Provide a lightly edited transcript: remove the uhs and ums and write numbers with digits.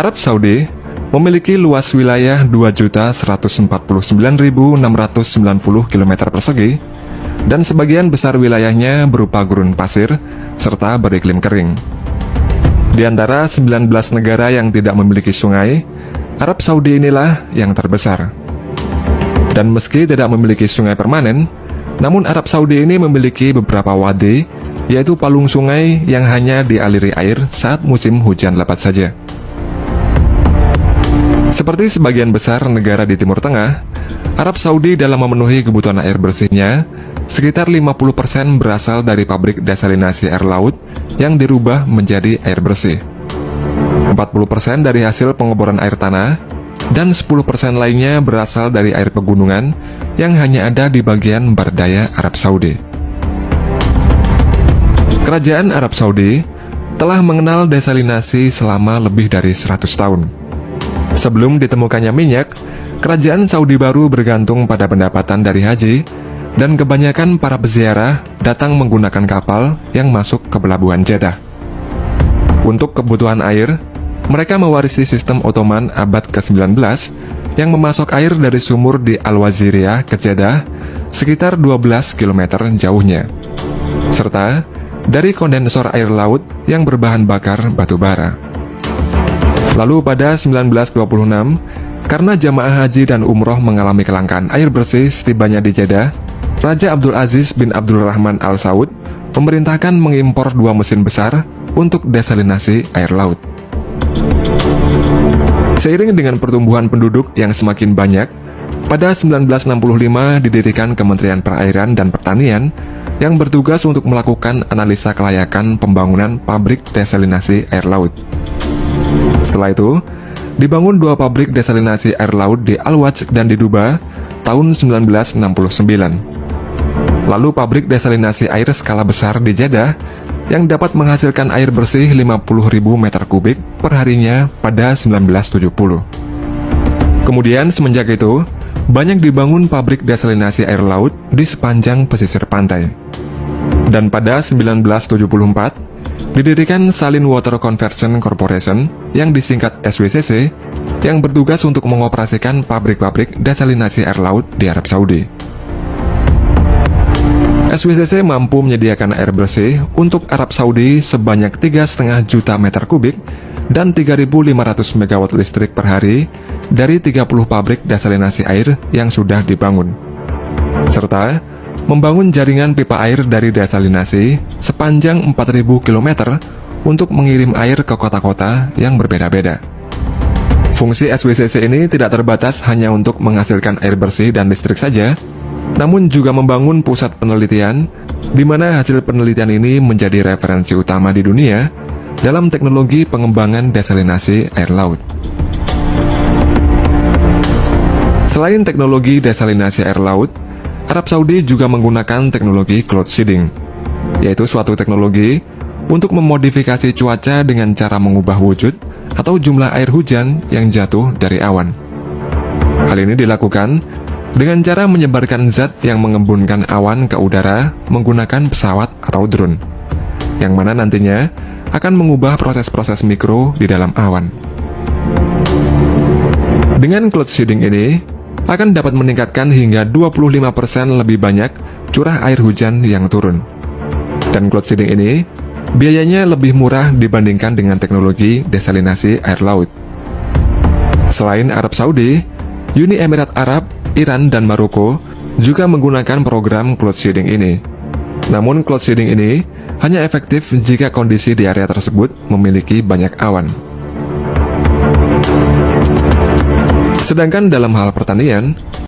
Arab Saudi memiliki luas wilayah 2.149.690 km persegi, dan sebagian besar wilayahnya berupa gurun pasir serta beriklim kering. Di antara 19 negara yang tidak memiliki sungai, Arab Saudi inilah yang terbesar. Dan meski tidak memiliki sungai permanen, namun Arab Saudi ini memiliki beberapa wadi, yaitu palung sungai yang hanya dialiri air saat musim hujan lebat saja. Seperti sebagian besar negara di Timur Tengah, Arab Saudi dalam memenuhi kebutuhan air bersihnya, sekitar 50% berasal dari pabrik desalinasi air laut yang dirubah menjadi air bersih. 40% dari hasil pengeboran air tanah, dan 10% lainnya berasal dari air pegunungan yang hanya ada di bagian barat daya Arab Saudi. Kerajaan Arab Saudi telah mengenal desalinasi selama lebih dari 100 tahun. Sebelum ditemukannya minyak, kerajaan Saudi baru bergantung pada pendapatan dari haji, dan kebanyakan para peziarah datang menggunakan kapal yang masuk ke pelabuhan Jeddah. Untuk kebutuhan air, mereka mewarisi sistem Ottoman abad ke-19 yang memasok air dari sumur di Al-Waziriyah ke Jeddah sekitar 12 km jauhnya, serta dari kondensor air laut yang berbahan bakar batu bara. Lalu pada 1926, karena jamaah haji dan umroh mengalami kelangkaan air bersih setibanya di Jeddah, Raja Abdul Aziz bin Abdul Rahman Al Saud memerintahkan mengimpor 2 mesin besar untuk desalinasi air laut. Seiring dengan pertumbuhan penduduk yang semakin banyak, pada 1965 didirikan Kementerian Perairan dan Pertanian yang bertugas untuk melakukan analisa kelayakan pembangunan pabrik desalinasi air laut. Setelah itu, dibangun 2 pabrik desalinasi air laut di Al-Waj dan di Duba tahun 1969. Lalu pabrik desalinasi air skala besar di Jeddah yang dapat menghasilkan air bersih 50.000 meter kubik per harinya pada 1970. Kemudian semenjak itu, banyak dibangun pabrik desalinasi air laut di sepanjang pesisir pantai. Dan pada 1974, didirikan Salin Water Conversion Corporation yang disingkat SWCC yang bertugas untuk mengoperasikan pabrik-pabrik desalinasi air laut di Arab Saudi. SWCC mampu menyediakan air bersih untuk Arab Saudi sebanyak 3,5 juta meter kubik dan 3.500 megawatt listrik per hari dari 30 pabrik desalinasi air yang sudah dibangun, serta membangun jaringan pipa air dari desalinasi sepanjang 4.000 km untuk mengirim air ke kota-kota yang berbeda-beda. Fungsi SWCC ini tidak terbatas hanya untuk menghasilkan air bersih dan listrik saja, namun juga membangun pusat penelitian, di mana hasil penelitian ini menjadi referensi utama di dunia dalam teknologi pengembangan desalinasi air laut. Selain teknologi desalinasi air laut, Arab Saudi juga menggunakan teknologi cloud seeding, yaitu suatu teknologi untuk memodifikasi cuaca dengan cara mengubah wujud atau jumlah air hujan yang jatuh dari awan. Hal ini dilakukan dengan cara menyebarkan zat yang mengembunkan awan ke udara menggunakan pesawat atau drone, yang mana nantinya akan mengubah proses-proses mikro di dalam awan. Dengan cloud seeding ini, akan dapat meningkatkan hingga 25% lebih banyak curah air hujan yang turun. Dan cloud seeding ini, biayanya lebih murah dibandingkan dengan teknologi desalinasi air laut. Selain Arab Saudi, Uni Emirat Arab, Iran, dan Maroko juga menggunakan program cloud seeding ini. Namun cloud seeding ini hanya efektif jika kondisi di area tersebut memiliki banyak awan. Sedangkan dalam hal pertanian,